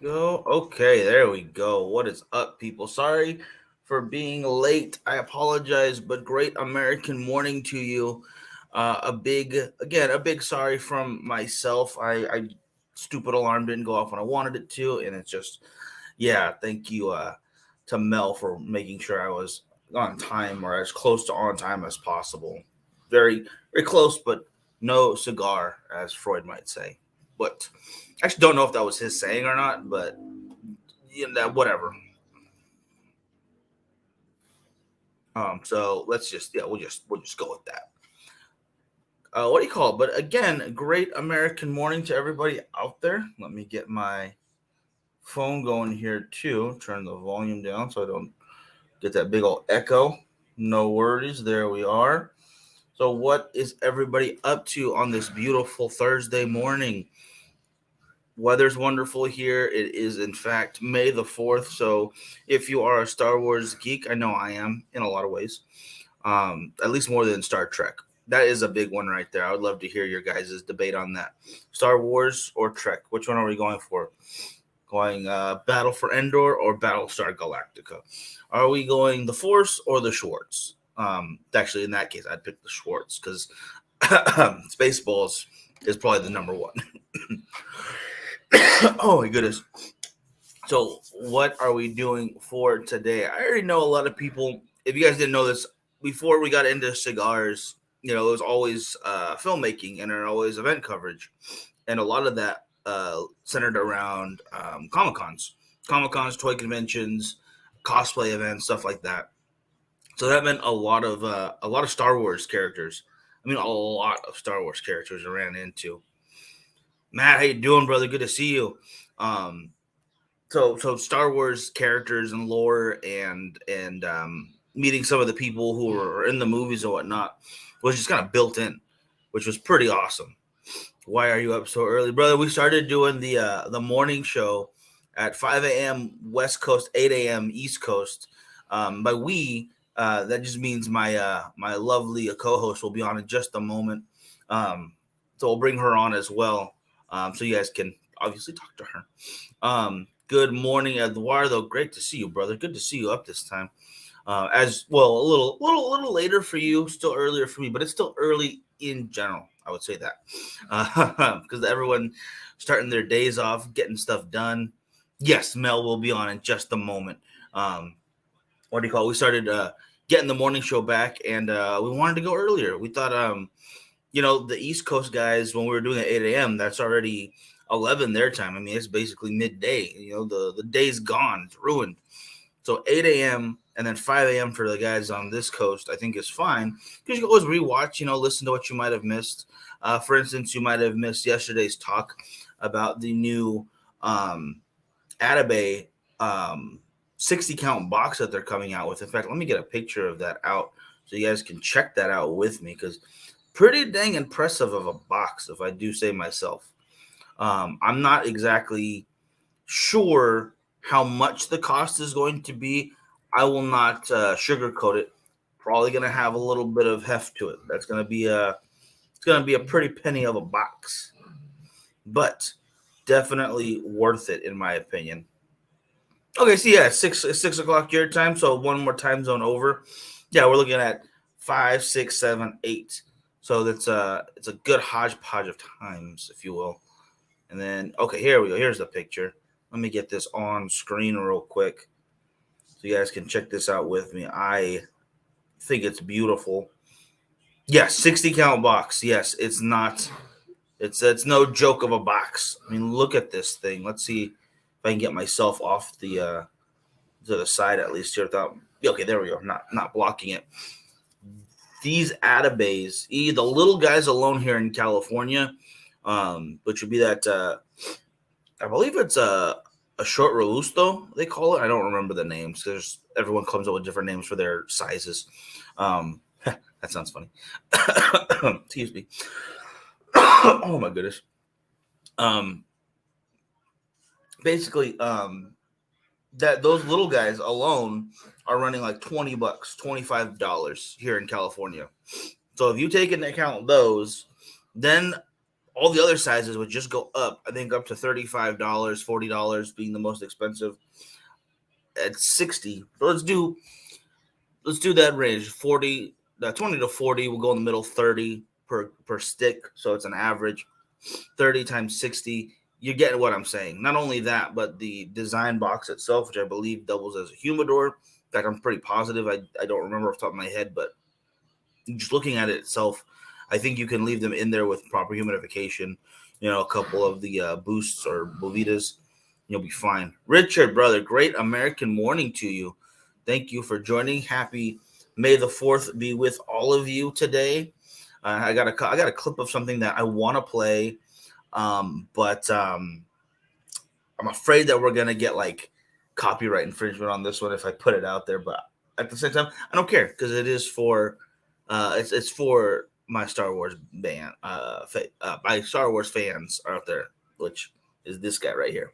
Go. Okay, there we go. What is up, people? Sorry for being late. I apologize, but great American morning to you. A big sorry from myself. I stupid alarm didn't go off when I wanted it to, and it's just, yeah. Thank you to Mel for making sure I was on time or as close to on time as possible. Very, very close, but no cigar, as Freud might say. But I actually don't know if that was his saying or not, but whatever. So let's just we'll just go with that. What do you call it? But again, great American morning to everybody out there. Let me get my phone going here too. Turn the volume down so I don't get that big old echo. No worries. There we are. So what is everybody up to on this beautiful Thursday morning? Weather's wonderful here. It is, in fact, May the 4th. So, if you are a Star Wars geek, I know I am in a lot of ways, at least more than Star Trek. That is a big one right there. I would love to hear your guys' debate on that. Star Wars or Trek? Which one are we going for? Going Battle for Endor or Battlestar Galactica? Are we going the Force or the Schwartz? Actually, in that case, I'd pick the Schwartz because Spaceballs is probably the number one. Oh my goodness. So, what are we doing for today? I already know a lot of people. If you guys didn't know this, before we got into cigars, it was always filmmaking and always event coverage, and a lot of that centered around Comic Cons, toy conventions, cosplay events, stuff like that. So that meant a lot of Star Wars characters. I mean, a lot of Star Wars characters I ran into. Matt, how you doing, brother? Good to see you. Um, so Star Wars characters and lore and meeting some of the people who were in the movies and whatnot was just kind of built in, which was pretty awesome. Why are you up so early, brother? We started doing the morning show at 5 a.m. West Coast, 8 a.m. East Coast. By we, that just means my lovely co-host will be on in just a moment. So we'll bring her on as well, so you guys can obviously talk to her. Good morning, Eduardo. Great to see you, brother. Good to see you up this time. As well, a little later for you, still earlier for me, but it's still early in general. I would say that because everyone starting their days off, getting stuff done. Yes, Mel will be on in just a moment. Um, what do you call it? We started getting the morning show back, and we wanted to go earlier. We thought, the East Coast guys, when we were doing at 8 a.m., that's already 11 their time. I mean, it's basically midday. The day's gone, it's ruined. So 8 a.m. and then 5 a.m. for the guys on this coast, I think is fine because you can always rewatch, listen to what you might have missed. For instance, you might have missed yesterday's talk about the new Atabay 60 count box that they're coming out with. In fact, let me get a picture of that out so you guys can check that out with me because pretty dang impressive of a box, if I do say myself. I'm not exactly sure how much the cost is going to be. I will not sugarcoat it. Probably going to have a little bit of heft to it. That's going to be a pretty penny of a box, but definitely worth it in my opinion. Okay, so yeah, six o'clock your time, so one more time zone over. Yeah, we're looking at 5, 6, 7, 8. So it's a good hodgepodge of times, if you will. And then okay, here we go. Here's the picture. Let me get this on screen real quick so you guys can check this out with me. I think it's beautiful. Yes, 60 count box. Yes, it's not. It's no joke of a box. I mean, look at this thing. Let's see if I can get myself off the to the side at least here without. Okay, there we go. Not blocking it. These Atabays, the little guys alone here in California, which would be that I believe it's a short robusto they call it. I don't remember the names. There's everyone comes up with different names for their sizes. That sounds funny. Excuse me. Oh my goodness. Um, basically, that those little guys alone are running like $20, $25 here in California. So if you take into account those, then All the other sizes would just go up. I think up to $35, $40 being the most expensive. At 60, so let's do that range. 40, 20 to 40. We'll go in the middle. 30 per stick, so it's an average. 30 times 60. You're getting what I'm saying. Not only that, but the design box itself, which I believe doubles as a humidor. In fact, I'm pretty positive. I don't remember off the top of my head, but just looking at it itself, I think you can leave them in there with proper humidification. A couple of the boosts or bovitas, you'll be fine. Richard, brother, great American morning to you. Thank you for joining. Happy May the 4th be with all of you today. I got a clip of something that I want to play, but I'm afraid that we're gonna get like copyright infringement on this one if I put it out there. But at the same time, I don't care because it is for it's for my Star Wars band. My Star Wars fans are out there, which is this guy right here.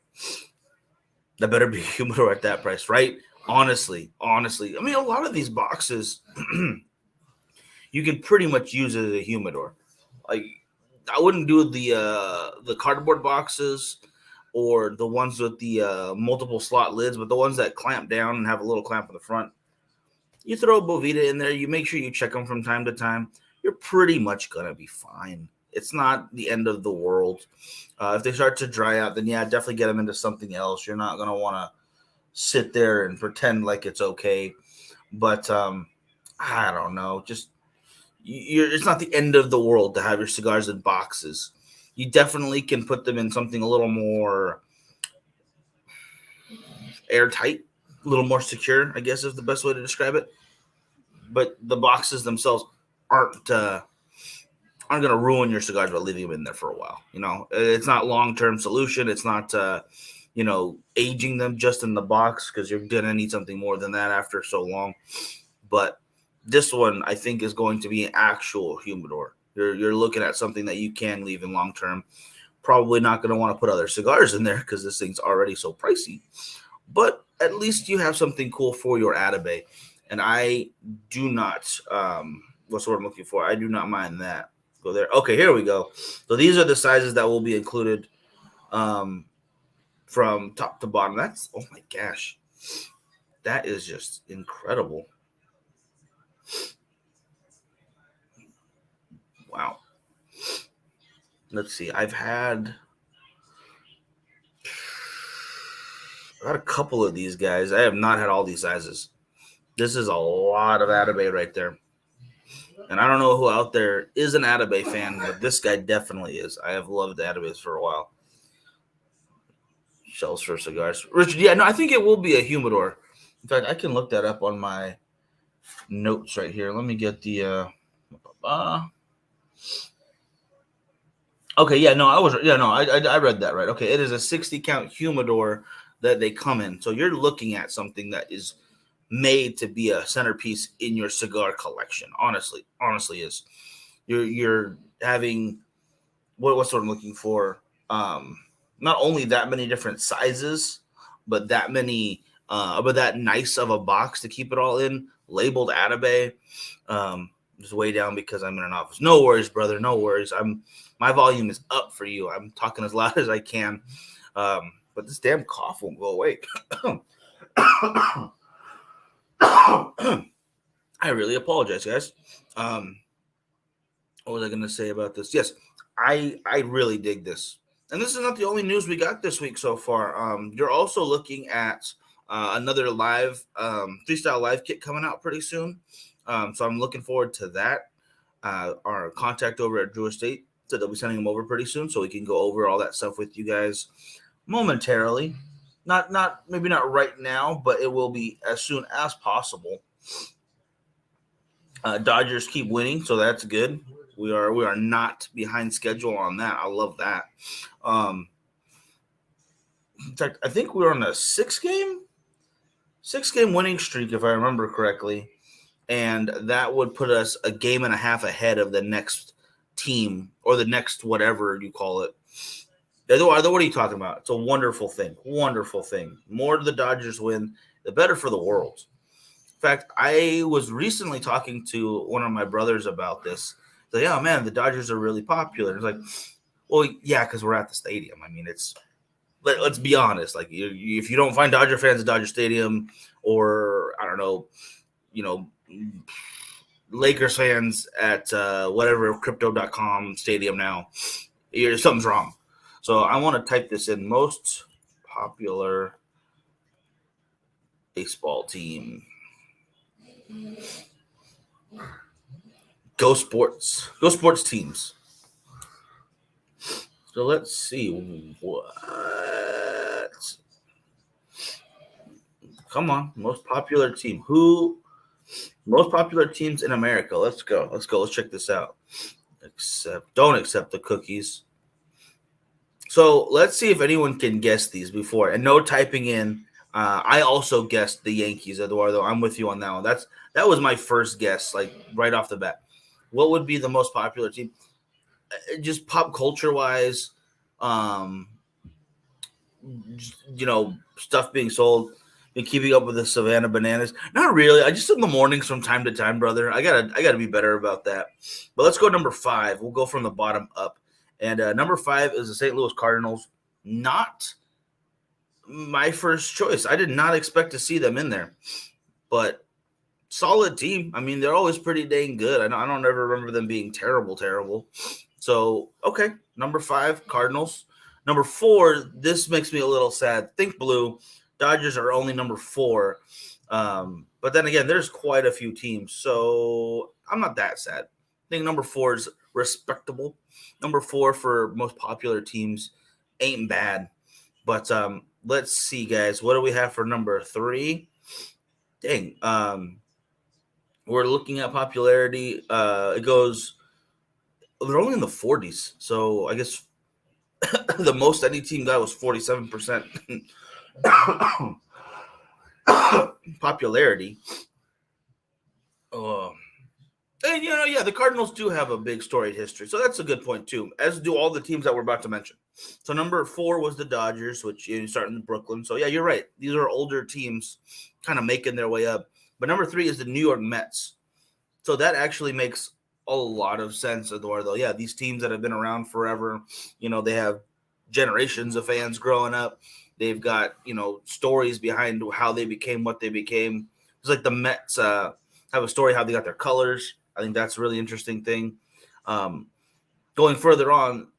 That better be humidor at that price, right? Honestly, I mean, a lot of these boxes you can pretty much use it as a humidor. Like, I wouldn't do the cardboard boxes or the ones with the multiple slot lids, but the ones that clamp down and have a little clamp in the front. You throw a Bovita in there. You make sure you check them from time to time. You're pretty much gonna be fine. It's not the end of the world. If they start to dry out, then yeah, definitely get them into something else. You're not gonna want to sit there and pretend like it's okay. But I don't know. Just it's not the end of the world to have your cigars in boxes. You definitely can put them in something a little more airtight, a little more secure, I guess is the best way to describe it. But the boxes themselves aren't going to ruin your cigars by leaving them in there for a while. It's not long-term solution. It's not aging them just in the box, because you're going to need something more than that after so long. But this one, I think, is going to be an actual humidor. You're looking at something that you can leave in long term. Probably not going to want to put other cigars in there because this thing's already so pricey. But at least you have something cool for your Atabey. And I do not, what's the word I'm looking for? I do not mind that. Go there. Okay, here we go. So these are the sizes that will be included from top to bottom. That's, oh my gosh. That is just incredible. Wow. Let's see. I've had a couple of these guys. I have not had all these sizes. This is a lot of Atabey right there. And I don't know who out there is an Atabey fan, but this guy definitely is. I have loved Atabeys for a while. Shells for cigars. Richard, yeah, no, I think it will be a humidor. In fact, I can look that up on my notes right here. Let me get the okay, yeah, no, I read that right. Okay, it is a 60 count humidor that they come in. So you're looking at something that is made to be a centerpiece in your cigar collection. Honestly is. You're having what's what I'm looking for. Not only that many different sizes, but that nice of a box to keep it all in, labeled Atabey. Just way down because I'm in an office. No worries, brother. No worries. My volume is up for you. I'm talking as loud as I can. But this damn cough won't go away. I really apologize, guys. What was I going to say about this? Yes, I really dig this. And this is not the only news we got this week so far. You're also looking at another live freestyle live kit coming out pretty soon. So I'm looking forward to that. Our contact over at Drew Estate said they'll be sending them over pretty soon, so we can go over all that stuff with you guys momentarily. Maybe not right now, but it will be as soon as possible. Dodgers keep winning, so that's good. We are not behind schedule on that. I love that. In fact, I think we're on a six game winning streak, if I remember correctly. And that would put us a game and a half ahead of the next team, or the next whatever you call it. What are you talking about? It's a wonderful thing. Wonderful thing. The more the Dodgers win, the better for the world. In fact, I was recently talking to one of my brothers about this. So, yeah, man, the Dodgers are really popular. It's like, Well, yeah, because we're at the stadium. I mean, let's be honest. Like, if you don't find Dodger fans at Dodger Stadium, or I don't know, you know, Lakers fans at whatever crypto.com stadium now, something's wrong. So I want to type this in: most popular baseball team. Go sports. Go sports teams. So let's see what. Come on, most popular team. Who? Most popular teams in America. Let's go. Let's go. Let's check this out. Don't accept the cookies. So let's see if anyone can guess these before. And no typing in. I also guessed the Yankees, Eduardo. I'm with you on that one. That was my first guess, like right off the bat. What would be the most popular team? Just pop culture wise, um, stuff being sold. Been keeping up with the Savannah Bananas. Not really. I just in the mornings from time to time, brother. I gotta be better about that. But let's go number 5. We'll go from the bottom up. And number 5 is the St. Louis Cardinals. Not my first choice. I did not expect to see them in there, but solid team. I mean, they're always pretty dang good. I don't ever remember them being terrible. So, okay, number 5, Cardinals. Number 4, this makes me a little sad. Think blue. Dodgers are only number 4. But then again, there's quite a few teams, so I'm not that sad. I think number 4 is respectable. Number 4 for most popular teams ain't bad. But let's see, guys. What do we have for number 3? Dang. We're looking at popularity. It goes. They're only in the 40s, so I guess the most any team got was 47% popularity. And the Cardinals do have a big storied history, so that's a good point too. As do all the teams that we're about to mention. So number 4 was the Dodgers, which start in Brooklyn. So yeah, you're right. These are older teams, kind of making their way up. But number 3 is the New York Mets. So that actually makes a lot of sense, Eduardo. Yeah, these teams that have been around forever, they have generations of fans growing up. They've got, stories behind how they became what they became. It's like the Mets have a story how they got their colors. I think that's a really interesting thing. Going further on,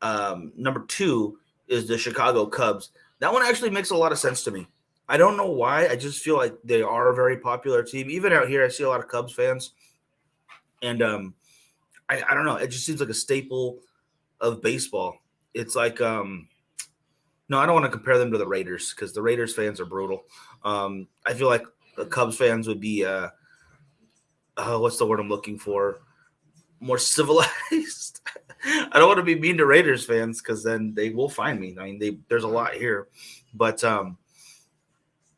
number 2 is the Chicago Cubs. That one actually makes a lot of sense to me. I don't know why. I just feel like they are a very popular team. Even out here, I see a lot of Cubs fans. And I don't know. It just seems like a staple of baseball. It's like, no, I don't want to compare them to the Raiders because the Raiders fans are brutal. I feel like the Cubs fans would be, what's the word I'm looking for? More civilized. I don't want to be mean to Raiders fans because then they will find me. I mean, there's a lot here, but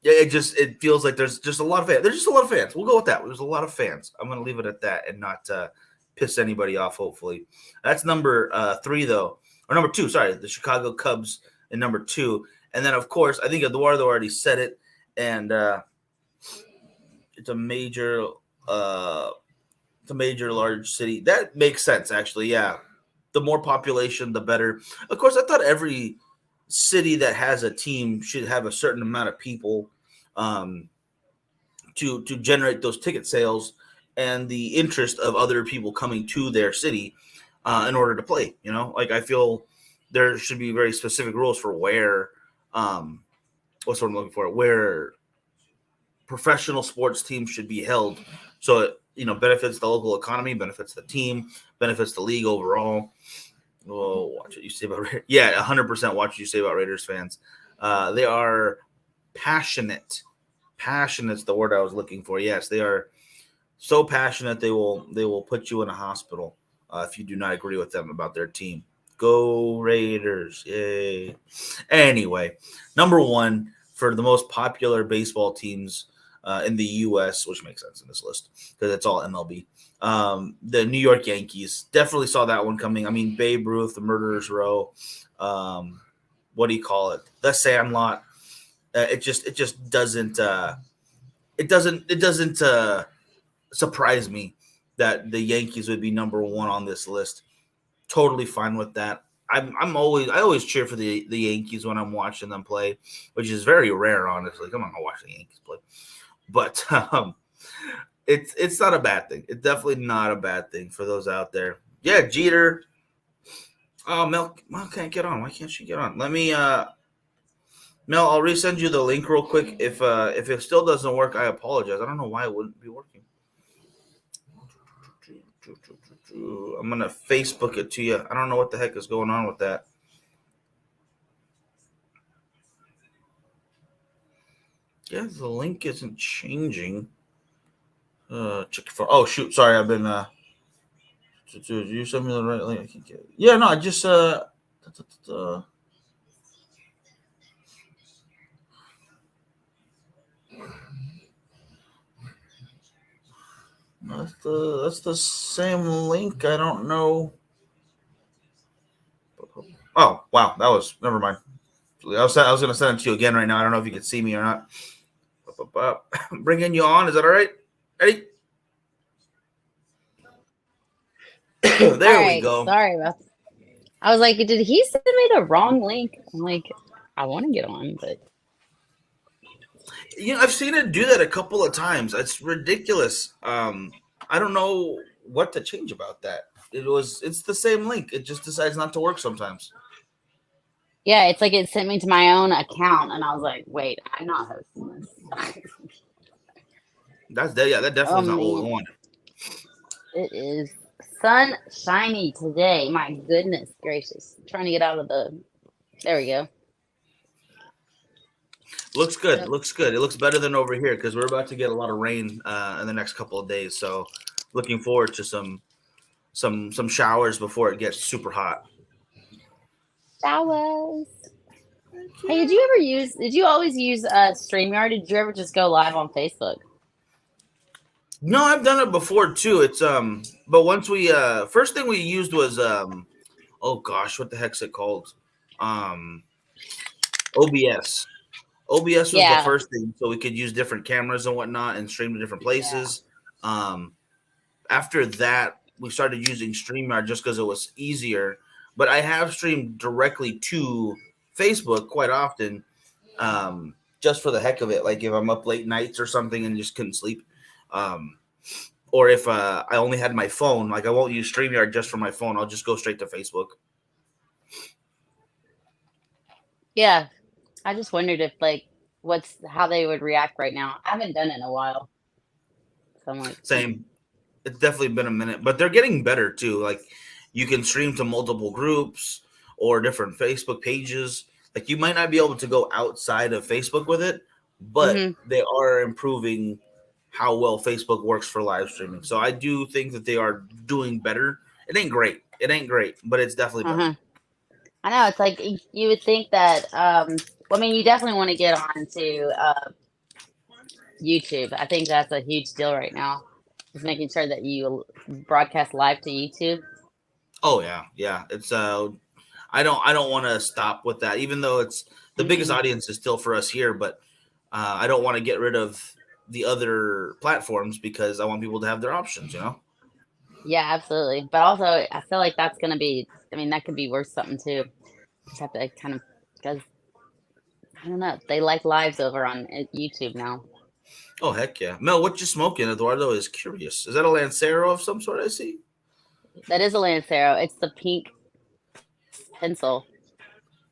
it feels like there's just a lot of fans. There's just a lot of fans. We'll go with that. There's a lot of fans. I'm going to leave it at that and not piss anybody off. Hopefully, that's number 3 though, or number 2. Sorry, the Chicago Cubs in number 2, and then of course I think Eduardo already said it, and it's a major. It's a major large city. That makes sense, actually. Yeah. The more population, the better. Of course, I thought every city that has a team should have a certain amount of people to generate those ticket sales and the interest of other people coming to their city in order to play. Like I feel there should be very specific rules for where, what's what I'm looking for, where professional sports teams should be held. So it benefits the local economy, benefits the team, benefits the league overall. Oh, watch what you say about Raiders. Yeah, 100% watch what you say about Raiders fans. They are passionate. Passionate's the word I was looking for. Yes, they are so passionate they will put you in a hospital if you do not agree with them about their team. Go Raiders. Yay. Anyway, number 1 for the most popular baseball teams in the U.S., which makes sense in this list because it's all MLB. The New York Yankees. Definitely saw that one coming. I mean, Babe Ruth, the Murderer's Row. What do you call it? The Sandlot. It just doesn't. It doesn't surprise me that the Yankees would be number 1 on this list. Totally fine with that. I always cheer for the Yankees when I'm watching them play, which is very rare, honestly. Come on, I'll watch the Yankees play, but it's not a bad thing. It's definitely not a bad thing for those out there. Yeah, Jeter. Oh, Mel can't get on. Why can't she get on? Let me Mel, I'll resend you the link real quick. If it still doesn't work, I apologize. I don't know why it wouldn't be working. I'm gonna Facebook it to you. I don't know what the heck is going on with that. Yeah, the link isn't changing. Check your phone. Oh shoot, sorry, I've been you sent me the right link. I can't get it. Yeah, no, I just that's the same link. I don't know. Oh wow, that was never mind. I was gonna send it to you again right now. I don't know if you can see me or not. Bringing you on. Is that all right? Ready? All There we right, go. sorry about. I was like, did he send me the wrong link? I'm like, I want to get on, but I've seen it do that a couple of times. It's ridiculous. I don't know what to change about that. It's the same link. It just decides not to work sometimes. yeah, it's like it sent me to my own account, and I was like, wait, I'm not hosting this. Yeah, that definitely Oh is not what we man, wanted. it is sunshiny today. My goodness gracious, trying to get out of the. There we go. Looks good. Yep. Looks good. It looks better than over here because we're about to get a lot of rain in the next couple of days. So, looking forward to some showers before it gets super hot. Showers. Heck Hey, yeah. did you always use StreamYard? Did you ever just go live on Facebook? No, I've done it before too. It's but once we first thing we used was oh gosh, what the heck's it called? Um, OBS. OBS was the Yeah, first thing, so we could use different cameras and whatnot and stream to different yeah. places. Um, After that, we started using StreamYard just because it was easier. But I have streamed directly to Facebook quite often, just for the heck of it. Like if I'm up late nights or something and just couldn't sleep, um, or if I only had my phone, like I won't use StreamYard just for my phone. I'll just go straight to Facebook. Yeah, I just wondered if like what's how they would react right now. I haven't done it in a while, so I'm like, Same. It's definitely been a minute, but they're getting better too. Like you can stream to multiple groups or different Facebook pages. Like you might not be able to go outside of Facebook with it, but hmm. they are improving how well Facebook works for live streaming. So I do think that they are doing better. It ain't great. It ain't great, but it's definitely better. Uh-huh. I know it's like you would think that. Well, I mean, you definitely want to get on to YouTube. I think that's a huge deal right now. Just making sure that you broadcast live to YouTube. Oh yeah, yeah. It's I don't want to stop with that, even though it's the biggest Mm-mm. audience is still for us here. But I don't want to get rid of the other platforms because I want people to have their options. You know. Yeah, absolutely. But also, I feel like that's gonna be. I mean, that could be worth something too. Just have to kind of because I don't know. They like lives over on YouTube now. Oh heck yeah, Mel, what you smoking? Eduardo is curious. Is that a Lancero of some sort? I see. That is a Lancero. It's the pink pencil.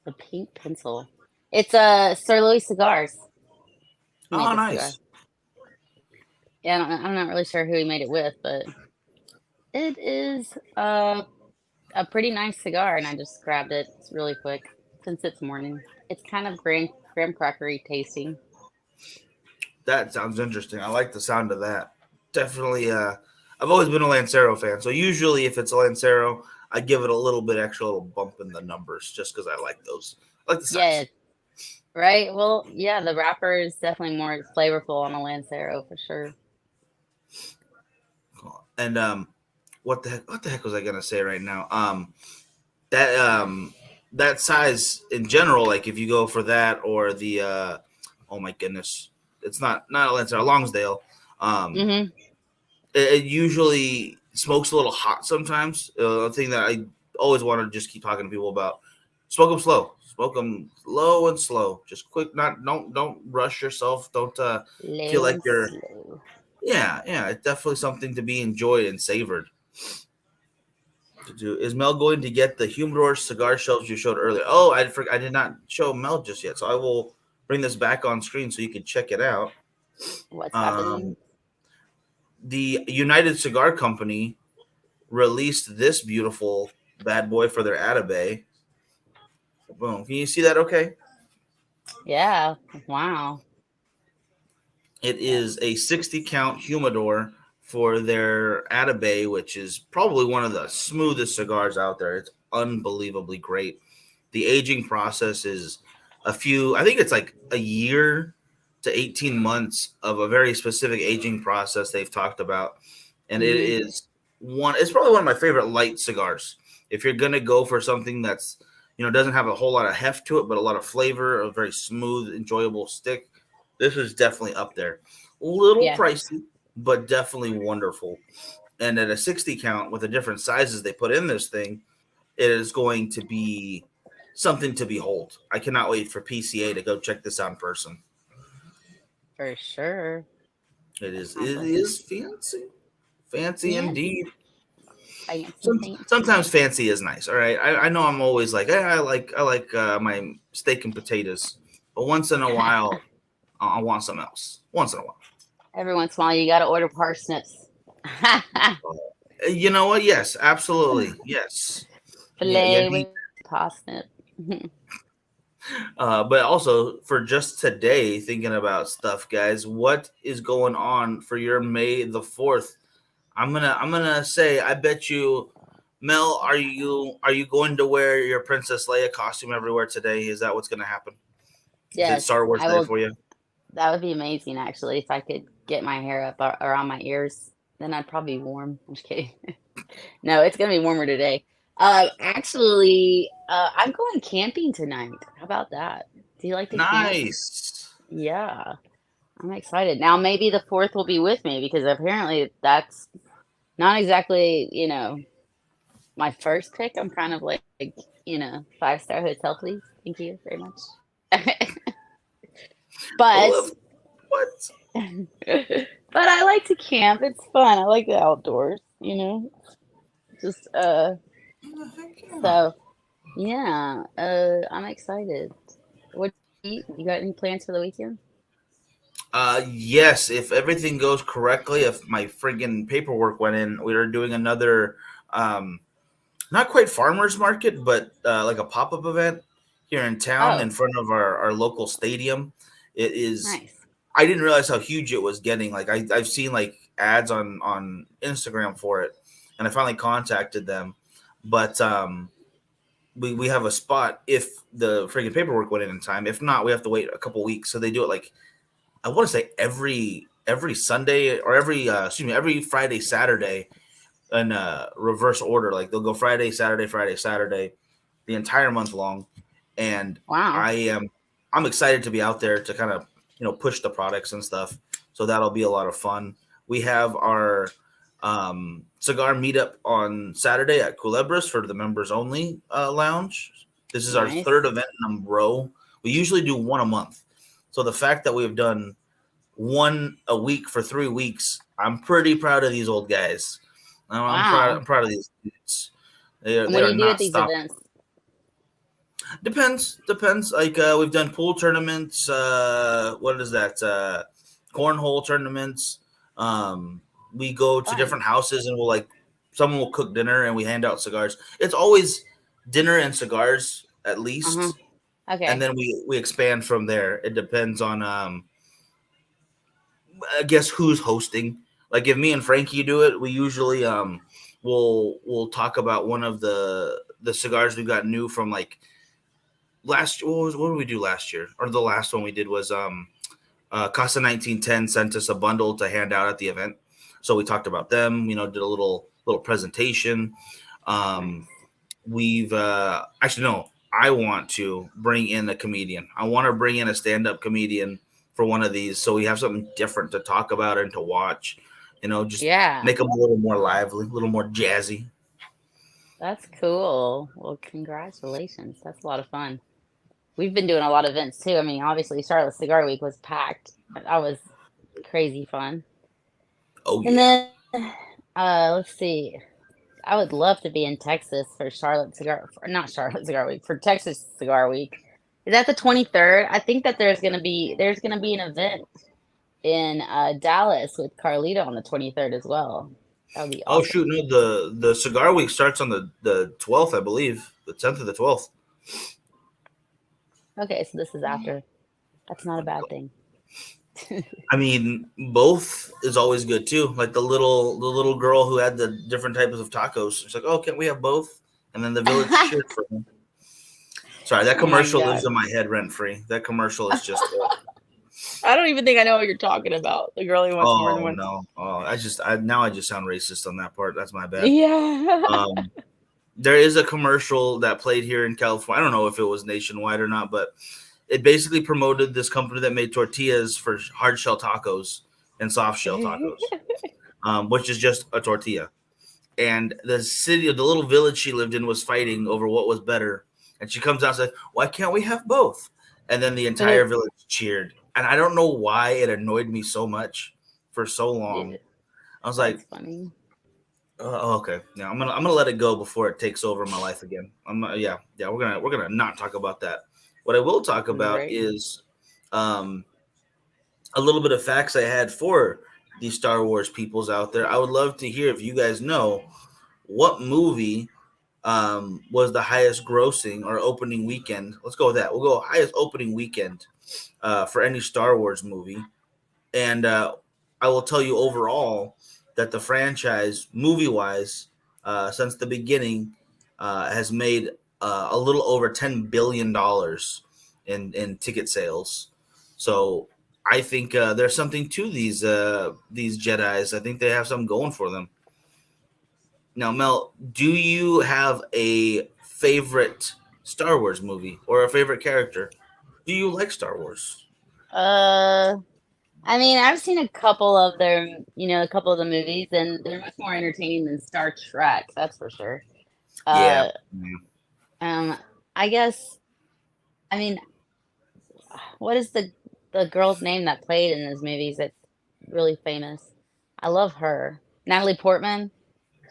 The pink pencil. It's a Sir Louis Cigars. He made Oh this cigar. nice. Yeah, I'm not really sure who he made it with, but it is a pretty nice cigar, and I just grabbed it. It's really quick since it's morning. It's kind of graham crackery tasting. That sounds interesting. I like the sound of that. Definitely. I've always been a Lancero fan, so usually if it's a Lancero, I give it a little bit extra, little bump in the numbers, just because I like those. I like the Yeah, size. right. Well, yeah, the wrapper is definitely more flavorful on a Lancero for sure. Cool. And what the heck was I gonna say right now? That that size in general, like if you go for that or the oh my goodness, it's not a Lancer, a Longsdale. Um, Mm-hmm. it usually smokes a little hot sometimes. A thing that I always want to just keep talking to people about smoke them slow, smoke them low and slow, just quick. Not don't rush yourself. Don't feel Low like and you're. slow. Yeah. It's definitely something to be enjoyed and savored. To do is Mel going to get the humidor cigar shelves you showed earlier? Oh, I did not show Mel just yet, so I will bring this back on screen so you can check it out. What's happening? Um, the United Cigar Company released this beautiful bad boy for their Atabay. Boom. Can you see that okay? Yeah. Wow. It is a 60 count humidor for their Atabay, which is probably one of the smoothest cigars out there. It's unbelievably great. The aging process is I think it's like a year to 18 months of a very specific aging process they've talked about. And it Hmm. is it's probably one of my favorite light cigars. If you're going to go for something that's, doesn't have a whole lot of heft to it, but a lot of flavor, a very smooth, enjoyable stick, this is definitely up there. A little Yeah, pricey, but definitely wonderful. And at a 60 count with the different sizes they put in this thing, it is going to be something to behold. I cannot wait for PCA to go check this out in person. for sure. It That is sounds it like is fancy, fancy yeah, indeed. fancy, fancy. Sometimes fancy is nice. All right, I know I'm always like, I like my steak and potatoes, but once in a while, I want some else. Once in a while, Every once in a while, you gotta order parsnips. you know what? Yes, absolutely, yes. Yeah, yeah. Filet with parsnip. But also for just today, thinking about stuff, guys. What is going on for your May the 4th? I'm gonna say, I bet you, Mel, are you going to wear your Princess Leia costume everywhere today? Is that what's gonna happen? Is it Yes, Star Wars I Day will. for you? That would be amazing, actually, if I could get my hair up around my ears. Then I'd probably be warm. I'm just kidding. No, it's gonna be warmer today. Actually, I'm going camping tonight. How about that? Do you like to camp? Nice. Yeah, I'm excited. Now maybe the fourth will be with me because apparently that's not exactly, my first pick. I'm kind of like, 5-star hotel, please. Thank you very much. Well, But what? but I like to camp. It's fun. I like the outdoors. Just Heck yeah. so yeah, I'm excited. What you got any plans for the weekend? Yes, if everything goes correctly, if my friggin' paperwork went in, we are doing another, um, not quite farmers market, but like a pop up event here in town Oh, in front of our local stadium. It is. nice. I didn't realize how huge it was getting. Like I've seen like ads on Instagram for it, and I finally contacted them. But we have a spot if the friggin' paperwork went in time. If not, we have to wait a couple weeks. So they do it like, I want to say every Sunday, or every Friday, Saturday, in reverse order. Like they'll go Friday, Saturday, the entire month long. And Wow, I am I'm excited to be out there to kind of push the products and stuff. So that'll be a lot of fun. We have our cigar meetup on Saturday at Culebras for the members only lounge. This is our third nice. event in a row. We usually do one a month. So the fact that we've done one a week for 3 weeks, I'm pretty proud of these old guys. I'm proud. Wow. I'm proud of these dudes. They are And they what do are you do at not these stopping. events? Depends. Like we've done pool tournaments. What is that? Cornhole tournaments. Um, we go to Fun. different houses and we'll like someone will cook dinner and we hand out cigars. It's always dinner and cigars at Uh-huh. least, and Okay. then we expand from there. It depends on I guess who's hosting. Like if me and Frankie do it, we usually we'll talk about one of the cigars we got new from like what did we do last year? Or the last one we did was Casa 1910 sent us a bundle to hand out at the event. So we talked about them, did a little presentation. Um Nice. we've actually no, I want to bring in a comedian. I want to bring in a stand-up comedian for one of these so we have something different to talk about and to watch. Just Yeah. make them a little more lively, a little more jazzy. That's cool. Well, congratulations. That's a lot of fun. We've been doing a lot of events too. I mean, obviously, Charlotte Cigar Week was packed. That was crazy fun. Oh And yeah. then, let's see. I would love to be in Texas for Charlotte Cigar, for, not Charlotte Cigar Week, for Texas Cigar Week. Is that the 23rd? I think that there's gonna be an event in Dallas with Carlito on the 23rd as well. That would be Oh shoot, awesome. no, the cigar week starts on the 12th, I believe. The 10th or the 12th. Okay, so this is after. That's not a bad thing. I mean, both is always good too. Like the little girl who had the different types of tacos. She's like, "Oh, can't we have both?" And then the village cheered for him. Sorry, that Oh my commercial lives god. in my head rent free. That commercial is just I don't even think I know what you're talking about. The girl who wants more than oh one. no. Oh, I just sound racist on that part. That's my bad. Yeah. Um, there is a commercial that played here in California. I don't know if it was nationwide or not, but it basically promoted this company that made tortillas for hard shell tacos and soft shell tacos, which is just a tortilla. And the little village she lived in was fighting over what was better. And she comes out and says, "Why can't we have both?" And then the But entire village cheered. And I don't know why it annoyed me so much for so long. yeah, I was like, that's funny. okay, yeah, I'm gonna let it go before it takes over my life again. Yeah. We're gonna not talk about that. What I will talk about Right. is um, a little bit of facts I had for these Star Wars peoples out there. I would love to hear if you guys know what movie was the highest grossing or opening weekend. Let's go with that. We'll go highest opening weekend for any Star Wars movie. And I will tell you overall that the franchise, movie wise, since the beginning, has made a little over $10 billion in ticket sales. So I think there's something to these Jedi's. I think they have something going for them. Now, Mel, do you have a favorite Star Wars movie or a favorite character? Do you like Star Wars? Uh, I mean, I've seen a couple of their, a couple of the movies, and they're much more entertaining than Star Trek. That's for sure. Yeah. Uh, um, I guess. I mean, what is the girl's name that played in those movies? That's really famous. I love her, Natalie Portman.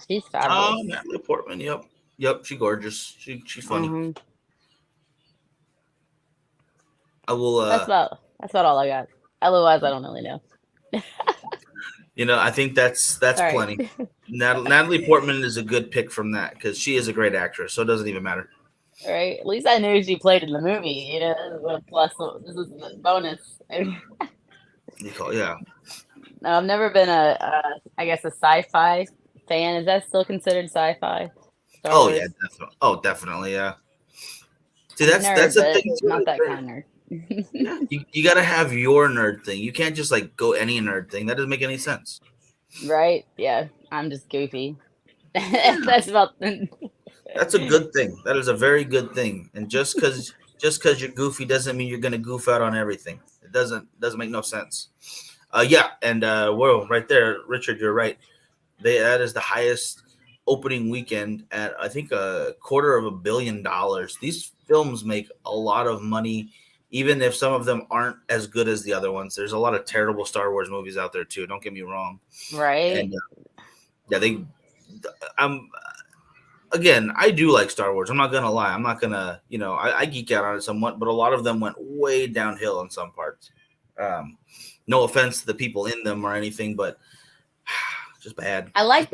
She's Oh, fabulous. Natalie Portman. Yep. Yep. She's gorgeous. She's funny. Hmm. I will. That's about all I got. Otherwise, I don't really know. I think that's Sorry. plenty. Natalie Portman is a good pick from that because she is a great actress, so it doesn't even matter. Right? At least I knew she played in the movie. This is a plus. This is a bonus. Yeah. No, I've never been I guess, a sci-fi fan. Is that still considered sci-fi? Star Oh yeah, Wars. definitely. Oh, definitely. Yeah. See, I'm a that's nerd, the but thing not too. that Right kind of there. nerd. You got to have your nerd thing. You can't just like go any nerd thing. That doesn't make any sense. Right? Yeah, I'm just goofy. Yeah. That's about. That's a good thing. That is a very good thing. And just because you're goofy doesn't mean you're gonna goof out on everything. It doesn't make no sense. Yeah, and whoa, right there, Richard, you're right. That is the highest opening weekend at I think $250 million. These films make a lot of money, even if some of them aren't as good as the other ones. There's a lot of terrible Star Wars movies out there too. Don't get me wrong. Right? And yeah, I'm again, I do like Star Wars. I'm not gonna lie. I'm not gonna, I geek out on it somewhat, but a lot of them went way downhill in some parts. Um, no offense to the people in them or anything, but just bad. Just I like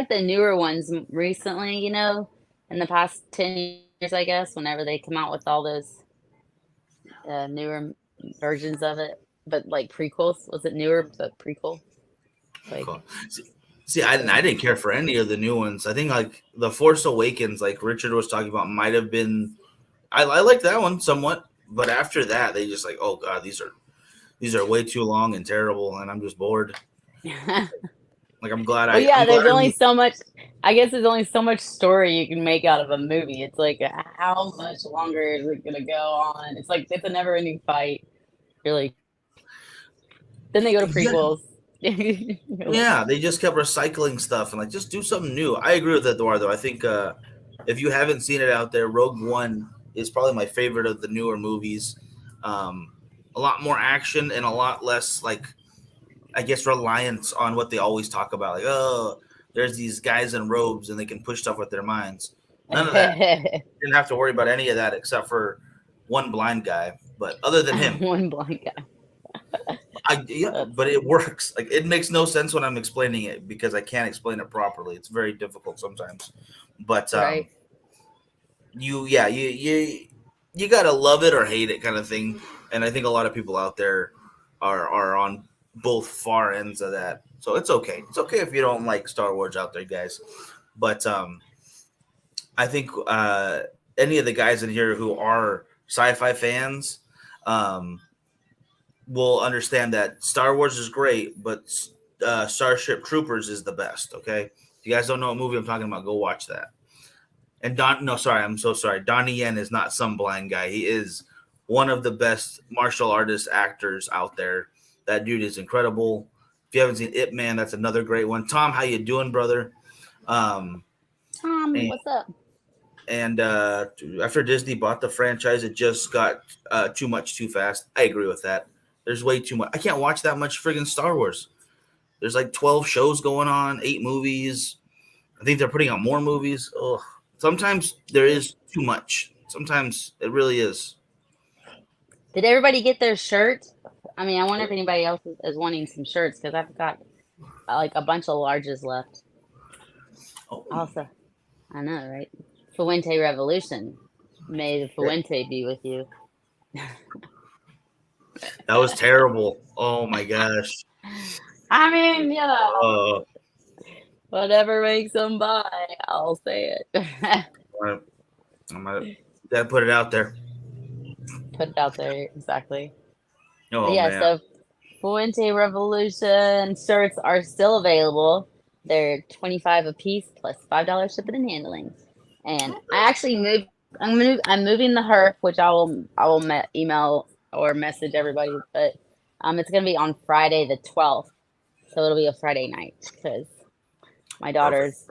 the newer ones recently. In the past 10 years, I guess. Whenever they come out with all those newer versions of it, but like prequels. Was it newer but prequel? Like, cool. See, I didn't care for any of the new ones. I think like the Force Awakens, like Richard was talking about, might have been. I like that one somewhat, but after that, they just like, oh god, these are way too long and terrible, and I'm just bored. Like I'm glad well, yeah. I'm glad There's I only moved. so much. I guess there's only so much story you can make out of a movie. It's like, how much longer is it gonna go on? It's like it's a never-ending fight, really. Then they go to Yeah, prequels. Yeah, they just kept recycling stuff and like just do something new. I agree with Eduardo. I think if you haven't seen it out there, Rogue One is probably my favorite of the newer movies. Um, a lot more action and a lot less like I guess reliance on what they always talk about. Like, oh, there's these guys in robes and they can push stuff with their minds. None of that. Didn't have to worry about any of that except for one blind guy. But other than him, One blind guy. yeah, That's but it works. Like it makes no sense when I'm explaining it because I can't explain it properly. It's very difficult sometimes. But right. you gotta love it or hate it kind of thing. And I think a lot of people out there are on both far ends of that. So it's okay. It's okay if you don't like Star Wars out there, guys. But I think any of the guys in here who are sci-fi fans, um, will understand that Star Wars is great, but Starship Troopers is the best. Okay, if you guys don't know what movie I'm talking about, go watch that. And no, sorry, I'm so sorry. Donnie Yen is not some blind guy. He is one of the best martial artist actors out there. That dude is incredible. If you haven't seen Ip Man, that's another great one. Tom, how you doing, brother? Um, Tom, and what's up? and after Disney bought the franchise, it just got too much too fast. I agree with that. There's way too much. I can't watch that much friggin' Star Wars. There's like 12 shows going on, 8 movies. I think they're putting out more movies. Ugh. Sometimes there is too much. Sometimes it really is. Did everybody get their shirt? I mean, I wonder if anybody else is wanting some shirts because I've got like a bunch of larges left. Oh, Also, I know, right? Fuente Revolution. May the Fuente be with you. that was terrible. Oh my gosh. I mean, you know, Uh, whatever makes them buy, I'll say it. I'm gonna gotta put it out there. Put it out there, exactly. But Oh yeah, man. so Fuente Revolution shirts are still available. They're 25 a piece plus $5 shipping and handling. And I actually moved. I'm moving the herp, which I will email or message everybody. But it's gonna be on Friday the 12th, so it'll be a Friday night because my Perfect. daughter's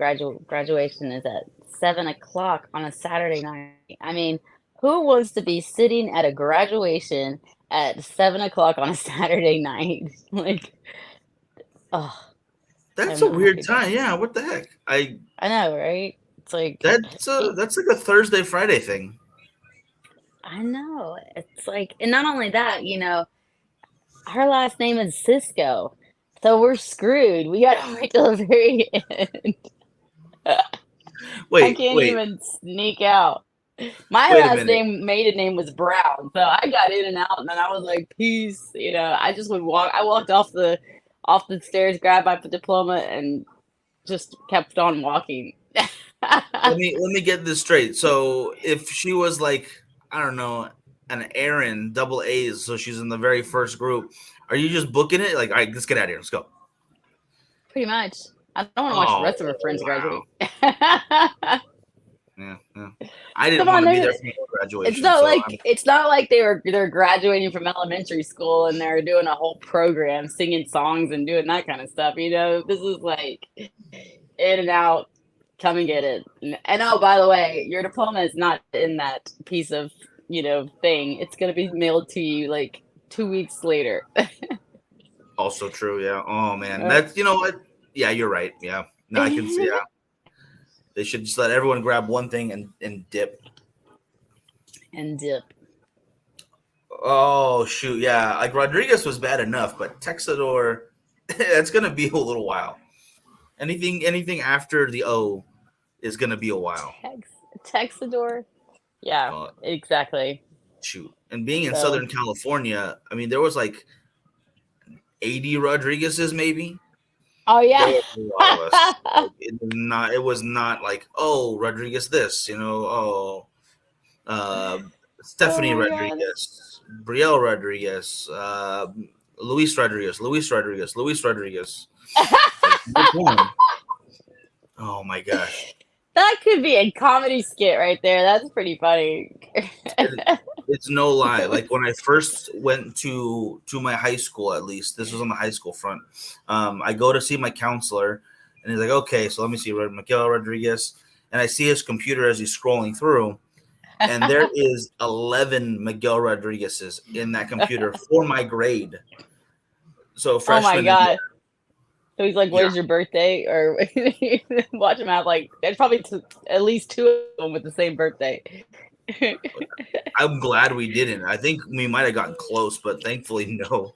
graduation is at 7 o'clock on a Saturday night. I mean, who wants to be sitting at a graduation at 7 o'clock on a Saturday night? Like, oh, That's I'm a not weird happy about time. it. Yeah. What the heck? I know, right? It's like, he, That's like a Thursday Friday thing. I know. It's like, and not only that, her last name is Cisco, so we're screwed. We gotta wait till the very end. I Wait, can't wait, even sneak out. My wait a last minute. name, maiden name was Brown, so I got in and out, and then I was like, "Peace," I just would walk. I walked off the stairs, grabbed my diploma, and just kept on walking. Let me get this straight. So if she was like, I don't know, an Aaron, double A's, so she's in the very first group, are you just booking it? Like, all right, let's get out of here. Let's go. Pretty much. I don't want to watch the Oh rest of her friends wow. graduate. Yeah, yeah. I Come didn't want on, to be they're there for my it's graduation, not so like it's not like they're graduating from elementary school and they're doing a whole program, singing songs and doing that kind of stuff. This is like in and out, come and get it. And oh, by the way, your diploma is not in that piece of thing. It's gonna be mailed to you like 2 weeks later. also true. Yeah. Oh man, that's you know what? Yeah, you're right. Yeah. No, I can see. Yeah, they should just let everyone grab one thing and dip. And dip. Oh shoot, yeah. Like Rodriguez was bad enough, but Texador, that's gonna be a little while. Anything after the O is gonna be a while. Tex Texador. Yeah, Uh, exactly. shoot, and being in So Southern California, I mean, there was like 80 Rodriguez's maybe. oh There yeah. was a lot of us. Like, it was not like oh Rodriguez this, uh, Oh Stephanie my god. Rodriguez, Brielle Rodriguez, Luis Rodriguez, Luis Rodriguez, Luis Rodriguez. Like which one? Oh my gosh. That could be a comedy skit right there. That's pretty funny. It, It's no lie. Like when I first went to my high school, at least this was on the high school front. I go to see my counselor, and he's like, "Okay, so let me see, Miguel Rodriguez," and I see his computer as he's scrolling through, and there is 11 Miguel Rodriguez's in that computer for my grade. So Oh my freshman, god. So he's like, yeah, "When's your birthday?" Or watch him have like there's probably at least two of them with the same birthday. I'm glad we didn't. I think we might have gotten close, but thankfully no.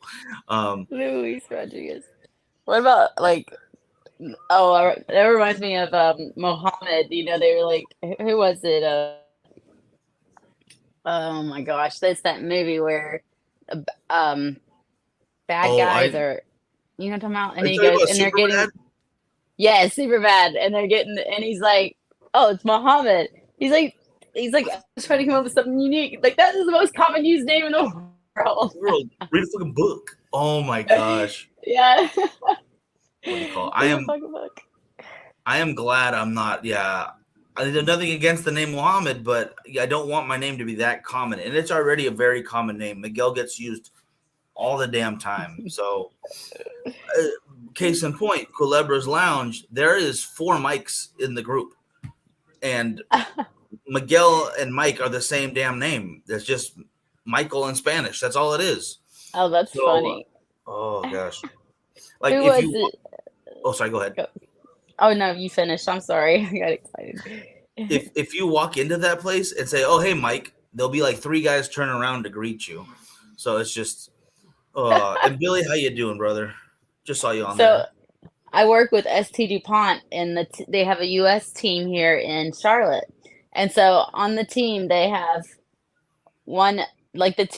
Um, Luis Rodriguez. What about like? Oh, that reminds me of Mohammed. You know, they were like, who was it? Oh my gosh, that's that movie where uh, um bad oh, guys are, you know what I'm talking about? are And you he talking goes about and they're getting, Superbad? yeah, super bad, and they're getting, and he's like, oh, it's Mohammed. He's like, I was trying to come up with something unique. Like that is the most common used name in the world. World, read a fucking book. Oh my gosh. Yeah, What do you call it? read a fucking book. I am glad I'm not. Yeah, I have nothing against the name Muhammad, but I don't want my name to be that common, and it's already a very common name. Miguel gets used all the damn time. So, uh, case in point, Culebra's Lounge. There is 4 Mikes in the group, and Miguel and Mike are the same damn name. It's just Michael in Spanish. That's all it is. Oh, that's So, funny. oh gosh, like Who if was you. it? Oh, sorry. Go ahead. Oh no, you finished. I'm sorry. I got excited. If you walk into that place and say, "Oh, hey, Mike," there'll be like 3 guys turn around to greet you. So it's just, and Billy, how you doing, brother? Just saw you on So there. I work with ST DuPont, and they have a U.S. team here in Charlotte. And so on the team, they have one, like the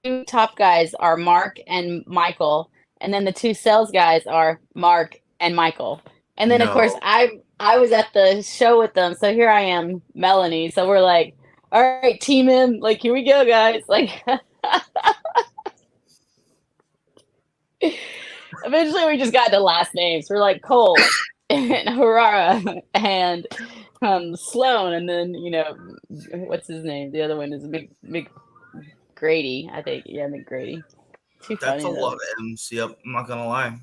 two top guys are Mark and Michael, and then the two sales guys are Mark and Michael. And then of course No, I was at the show with them, so here I am, Melanie. So we're like, all right, team in, like here we go, guys. Like eventually we just got the last names. We're like Cole and Harara and Sloan, and then what's his name? The other one is Big Grady, I think. Yeah, McGrady. Too that's a funny lot though. of M's. Yep, I'm not gonna lie.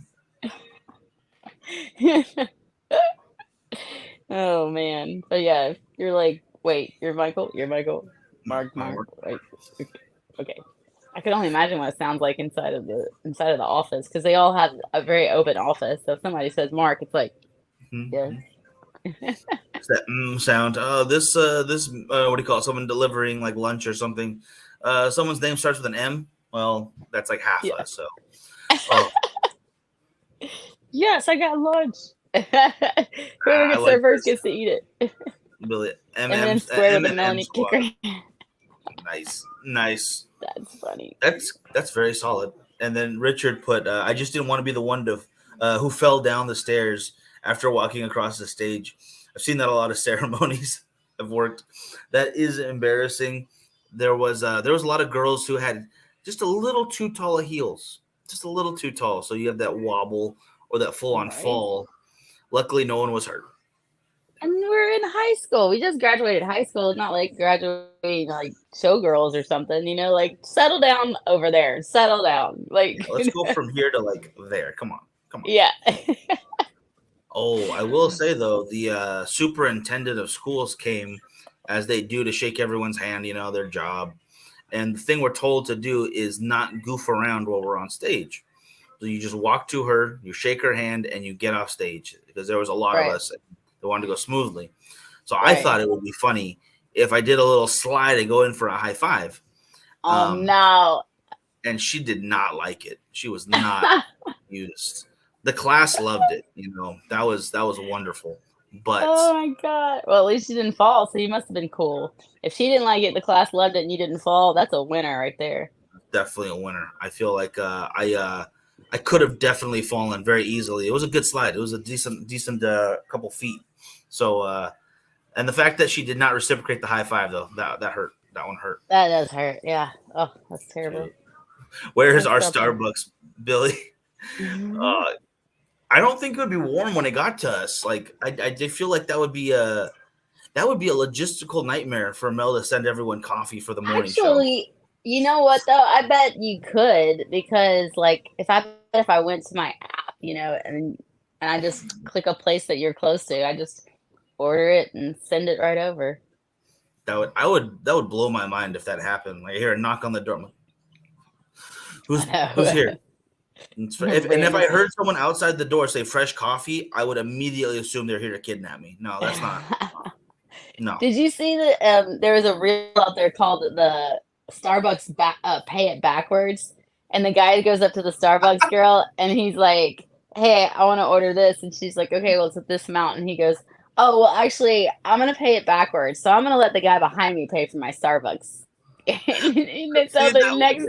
Oh man. But yeah, you're like, wait, you're Michael? You're Michael? No, Mark. Wait. Okay. Okay. I could only imagine what it sounds like inside of the office, because they all have a very open office. So if somebody says Mark, it's like, yeah. mm-hmm. It's that sound. What do you call it? Someone delivering like lunch or something. Someone's name starts with an M. Well, that's like half Yeah. us. So, oh, Yes, I got lunch. Whoever I gets like there first this. gets to eat it. Billy And then M square with a M Melanie squad. kicker. Nice, nice. That's funny. That's very solid. And then Richard put, "I just didn't want to be the one to who fell down the stairs after walking across the stage. I've seen that a lot of ceremonies have worked. That is embarrassing. There was a lot of girls who had just a little too tall of heels, just a little too tall. So you have that wobble or that full on Right. fall. Luckily, no one was hurt. And we're in high school. We just graduated high school. It's not like graduating like showgirls or something, like settle down over there. Settle down. Like Let's go from here to like there. Come on, come on. yeah. Oh, I will say though, the superintendent of schools came as they do to shake everyone's hand, their job. And the thing we're told to do is not goof around while we're on stage. So you just walk to her, you shake her hand, and you get off stage because there was a lot of Right. us that wanted to go smoothly. So I Right. thought it would be funny if I did a little slide and go in for a high five. Oh Um, no. and she did not like it. She was not used. The class loved it. That was wonderful. But Oh my god. Well, at least you didn't fall, so you must have been cool. If she didn't like it, the class loved it, and you didn't fall, that's a winner right there. definitely a winner. I feel like I could have definitely fallen very easily. It was a good slide. It was a decent couple feet. So and the fact that she did not reciprocate the high five though, that hurt. That one hurt. That does hurt. Yeah. Oh, that's terrible. Where's That's our something. Starbucks, Billy? Uh, I don't think it would be warm when it got to us. Like I did feel like that would be a logistical nightmare for Mel to send everyone coffee for the morning show. Actually, You know what though? I bet you could because like if I went to my app, and I just click a place that you're close to, I just order it and send it right over. That would blow my mind if that happened. Like I hear a knock on the door. I'm like, I who's know. here? And if I Random. heard someone outside the door say fresh coffee, I would immediately assume they're here to kidnap me. No, that's not. No. Did you see that there was a reel out there called the Starbucks pay it backwards? And the guy goes up to the Starbucks girl and he's like, "Hey, I want to order this." And she's like, "Okay, well, it's at this amount." And he goes, "Oh, well, actually, I'm going to pay it backwards. So I'm going to let the guy behind me pay for my Starbucks." And so See that?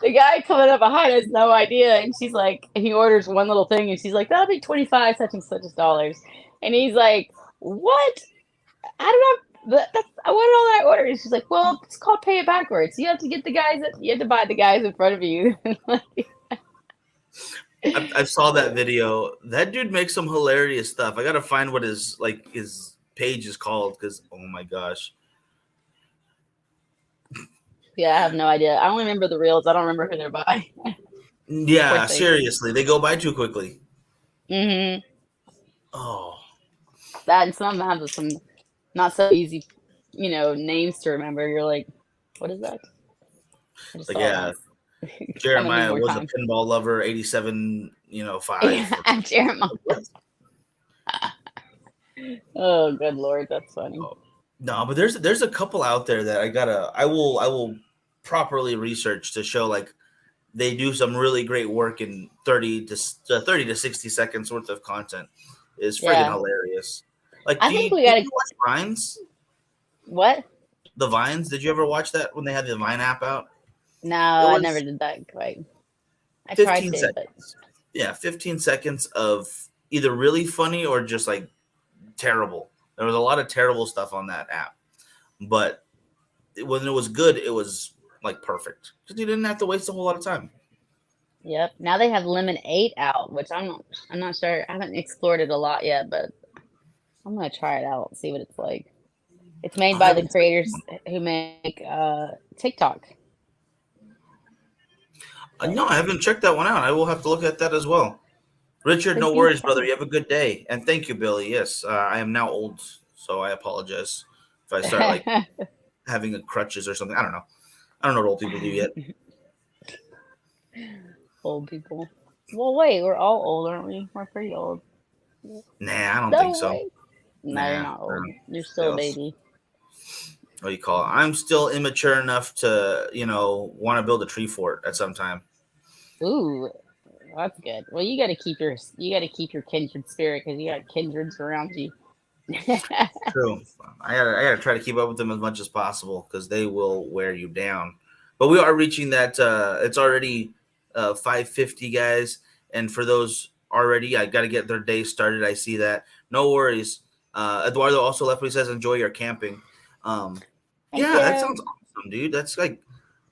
the guy coming up behind has no idea. And she's like, and he orders one little thing and she's like, "That'll be 25 such and such dollars." And he's like, "What? I don't know. That's what all I ordered." And she's like, "Well, it's called pay it backwards. You have to get the guys. You have to buy the guys in front of you." I saw that video. That dude makes some hilarious stuff. I gotta find what his page is called because oh my gosh. Yeah, I have no idea. I only remember the reels. I don't remember who they're by. Poor Yeah, thing. seriously, they go by too quickly. Hmm. Oh, That and some of them have some not so easy, names to remember. You're like, what is that? I just like saw it yeah, once. I'm gonna need Jeremiah more was a time. pinball lover, 87, Yeah, 5. Jeremiah. What? Oh, good lord, that's funny. Oh, no, but there's a couple out there that I will properly research to show like they do some really great work in 30 to 60 seconds worth of content is friggin' Yeah, hilarious. Like, I think we did gotta. you watch Vines? What? The Vines? Did you ever watch that when they had the Vine app out? No, It I never was did that quite. I tried 15 to, but seconds. Yeah, 15 seconds of either really funny or just like terrible. There was a lot of terrible stuff on that app, but when it was good, it was like perfect because you didn't have to waste a whole lot of time. yep. Now they have Lemon 8 out, which I'm not sure. I haven't explored it a lot yet, but I'm gonna try it out, see what it's like. It's made I by the haven't. creators who make TikTok. No, So I haven't checked that one out. I will have to look at that as well. Richard, no 15 worries, brother. You seconds. have a good day, and thank you, Billy. Yes, I am now old, so I apologize if I start like having a crutches or something. I don't know. I don't know what old people do yet. Old people. Well, wait, we're all old, aren't we? We're pretty old. Nah, I don't think No so. way. No, you're Nah, not old. You're still a still, baby. what do you call it? I'm still immature enough to, want to build a tree fort at some time. Ooh, that's good. Well, you got to keep your kindred spirit because you got kindreds around you. True. I gotta try to keep up with them as much as possible because they will wear you down. But we are reaching that. It's already 5:50, guys. And for those already, I got to get their day started. I see that. No worries. Eduardo also left me says enjoy your camping. Um, Thank yeah, that you. sounds awesome, dude. That's like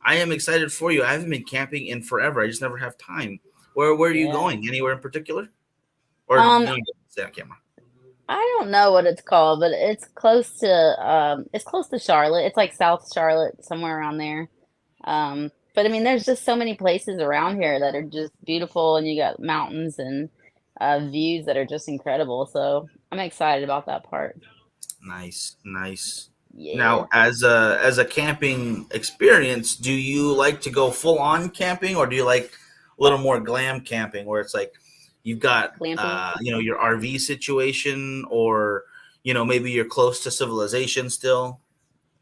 I am excited for you. I haven't been camping in forever. I just never have time. Where are you Yeah. going? Anywhere in particular? Or Um, you don't stay on camera? I don't know what it's called, but it's close to Charlotte. It's like South Charlotte, somewhere around there. But I mean, there's just so many places around here that are just beautiful, and you got mountains and views that are just incredible. So I'm excited about that part. Nice, nice. Yeah. Now, as a camping experience, do you like to go full on camping, or do you like a little more glam camping, where it's like you've got Glamping. your RV situation, or maybe you're close to civilization still.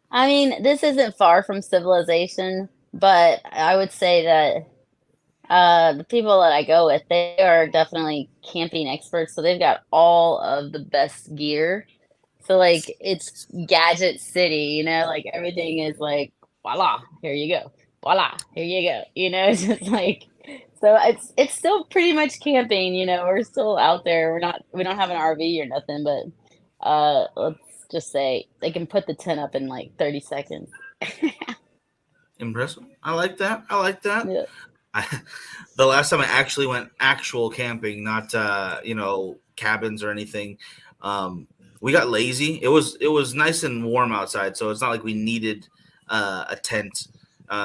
I mean, this isn't far from civilization, but I would say that the people that I go with, they are definitely camping experts. So they've got all of the best gear. So like it's gadget city, like everything is like voila, here you go. Voila, here you go. It's just like so it's still pretty much camping, we're still out there. We don't have an RV or nothing, but let's just say they can put the tent up in like 30 seconds. Impressive. I like that. I like that. Yeah. I, the last time I actually went actual camping, not cabins or anything. Um, we got lazy. It was nice and warm outside, so it's not like we needed a tent.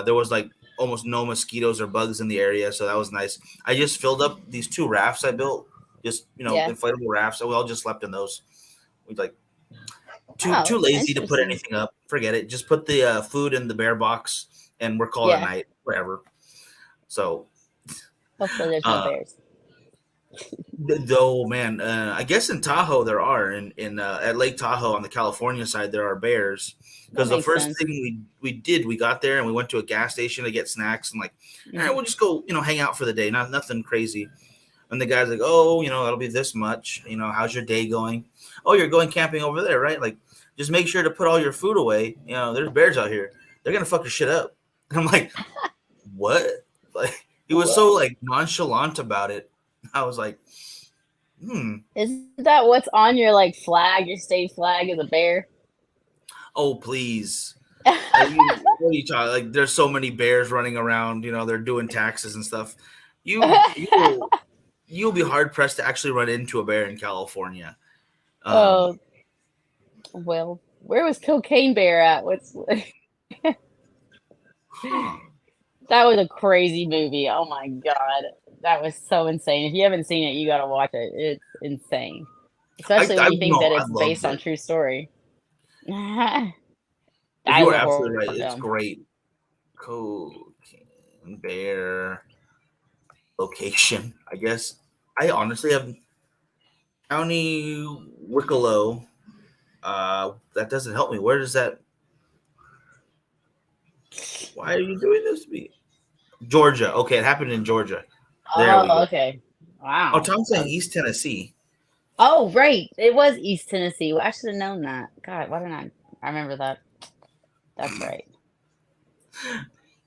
There was like almost no mosquitoes or bugs in the area, so that was nice. I just filled up these two rafts I built, just Yeah. inflatable rafts. So we all just slept in those. We like too Oh, lazy to put interesting. anything up. Forget it. Just put the food in the bear box, and we're calling it a Yeah. night. Whatever. So, Hopefully there's no uh, bears. though, man, I guess in Tahoe there are in at Lake Tahoe on the California side there are bears. That Because the makes first sense. thing we did, we got there and we went to a gas station to get snacks and like, all right, Hmm. we'll just go, hang out for the day. Not nothing crazy. And the guy's like, oh, that'll be this much. How's your day going? Oh, you're going camping over there, right? Like, just make sure to put all your food away. There's bears out here. They're gonna fuck your shit up. And I'm like, what? Like, he was What? so like nonchalant about it. I was like, hmm. Isn't that what's on your like flag? Your state flag is a bear. Oh, please. What are you talking? Like, there's so many bears running around. They're doing taxes and stuff. You'll be hard pressed to actually run into a bear in California. Um, Oh well, where was Cocaine Bear at? What's huh. that was a crazy movie. Oh my god. That was so insane. If you haven't seen it, you gotta watch it. It's insane. I Especially when I you think know that I it's loved based on it. true story. That You is are a absolutely horror right. It's film. great. Cocaine bear location. I guess I honestly have County Wicklow. That doesn't help me. Where does that? Why are you doing this to me? Georgia. Okay, it happened in Georgia. There we Oh, go. okay. Oh, Wow. Tom's That saying was East Tennessee. oh right. It was East Tennessee. Well, I should have known that. God, why didn't I remember that? That's right.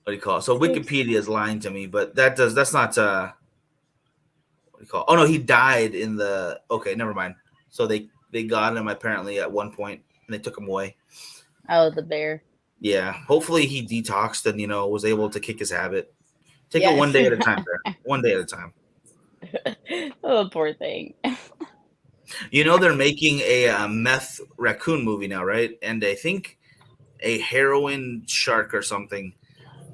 What do you call it? So Oops. Wikipedia is lying to me, but that's not what do you call it? Oh no, he died in the okay, never mind. So they got him apparently at one point and they took him away. Oh, the bear. Yeah. Hopefully he detoxed and was able to kick his habit. Take it one Yes. day at a time, there. One day at a time. Oh, poor thing. They're making a meth raccoon movie now, right? And I think a heroin shark or something.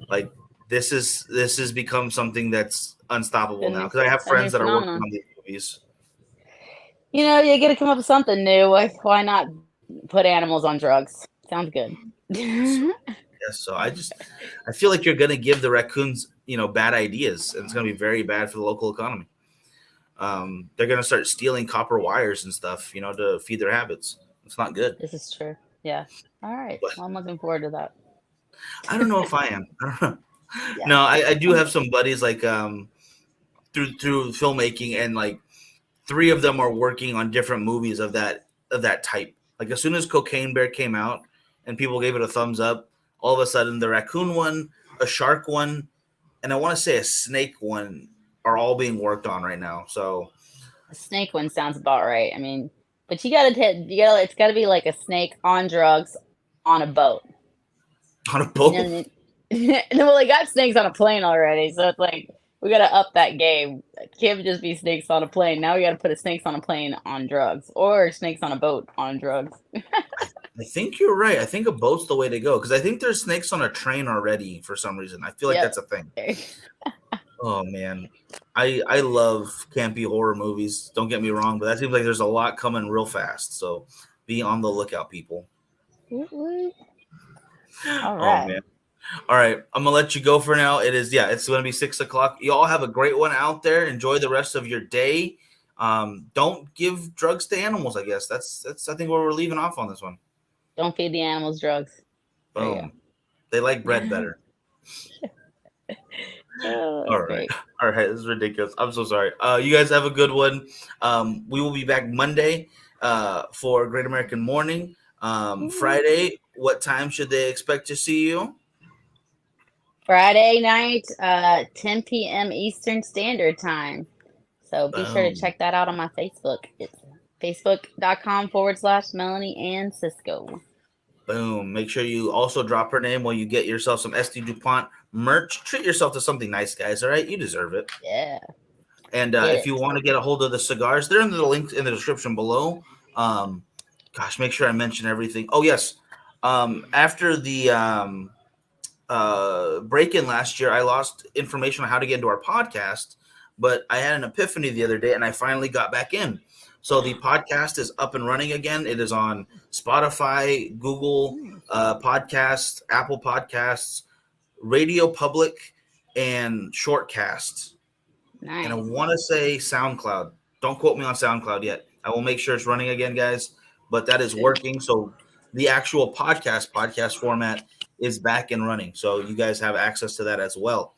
Like this has become something that's unstoppable now because I have A new friends that are working phenomenon. on these movies. You gotta come up with something new. Why not put animals on drugs? Sounds good. So yes, so I feel like you're gonna give the raccoons bad ideas, and it's gonna be very bad for the local economy. They're gonna start stealing copper wires and stuff, to feed their habits. It's not good. This is true. Yeah. All right. But Well, I'm looking forward to that. I don't know if I am. I don't know. Yeah. No, I do Um, have some buddies like through filmmaking, and like three of them are working on different movies of that type. Like as soon as Cocaine Bear came out and people gave it a thumbs up, all of a sudden the raccoon one, a shark one, and I want to say a snake one are all being worked on right now. So the snake one sounds about right. I mean, but it's gotta be like a snake on drugs on a boat. on a You know boat. what I mean? Well, they got snakes on a plane already, so it's like we gotta up that game. It can't just be snakes on a plane. Now we gotta put a snakes on a plane on drugs, or snakes on a boat on drugs. I think you're right. I think a boat's the way to go because I think there's snakes on a train already for some reason. I feel like Yep. that's a thing. Oh man, I love campy horror movies. Don't get me wrong, but that seems like there's a lot coming real fast. So be on the lookout, people. Woot woot. All Oh right. man. All right, I'm gonna let you go for now. It's gonna be 6 o'clock. You all have a great one out there. Enjoy the rest of your day. Don't give drugs to animals. I guess that's I think where we're leaving off on this one. Don't feed the animals drugs. There you Boom. They like bread go. better. Oh, All that's right. great. All right. This is ridiculous. I'm so sorry. You guys have a good one. We will be back Monday for Great American Morning. Friday, what time should they expect to see you? Friday night, 10 p.m. Eastern Standard Time. So be sure to Boom. check that out on my Facebook. It's facebook.com/Melanie and Cisco. Boom. Make sure you also drop her name while you get yourself some SD DuPont merch. Treat yourself to something nice, guys. All right. You deserve it. Yeah, And get if it. you want to get a hold of the cigars, they're in the links in the description below. Um, Gosh, make sure I mention everything. Oh, yes. After the break in last year, I lost information on how to get into our podcast, but I had an epiphany the other day and I finally got back in. So the podcast is up and running again. It is on Spotify, Google Nice. Podcasts, Apple Podcasts, Radio Public, and Shortcast. And I Nice. want to say SoundCloud. Don't quote me on SoundCloud yet. I will make sure it's running again, guys. But that is Should. working. So the actual podcast format is back and running. So you guys have access to that as well.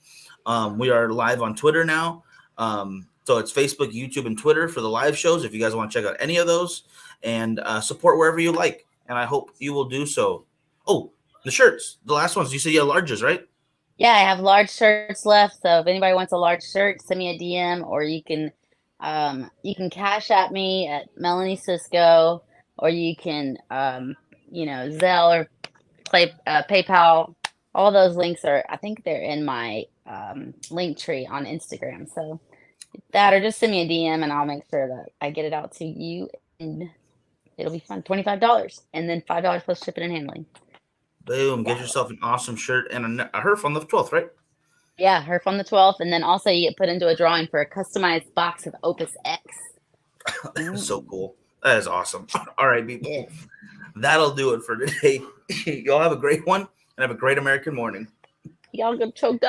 We are live on Twitter now. So it's Facebook, YouTube, and Twitter for the live shows. If you guys want to check out any of those, and support wherever you like, and I hope you will do so. Oh, the shirts, the last ones. You said you had larges, right? Yeah, I have large shirts left. So if anybody wants a large shirt, send me a DM, or you can cash at me at Melanie Cisco, or you can Zelle or PayPal. All those links are, I think they're in my link tree on Instagram. So that, or just send me a DM and I'll make sure that I get it out to you, and it'll be fun. $25 and then $5 plus shipping and handling. Boom! Get Yeah. yourself an awesome shirt and a Herf on the 12th, right? Yeah, her from the 12th. And then also you get put into a drawing for a customized box of Opus X. So Mm, cool. That is awesome. All right, people. yes. That'll do it for today. Y'all have a great one and have a great American morning. Y'all get choked up.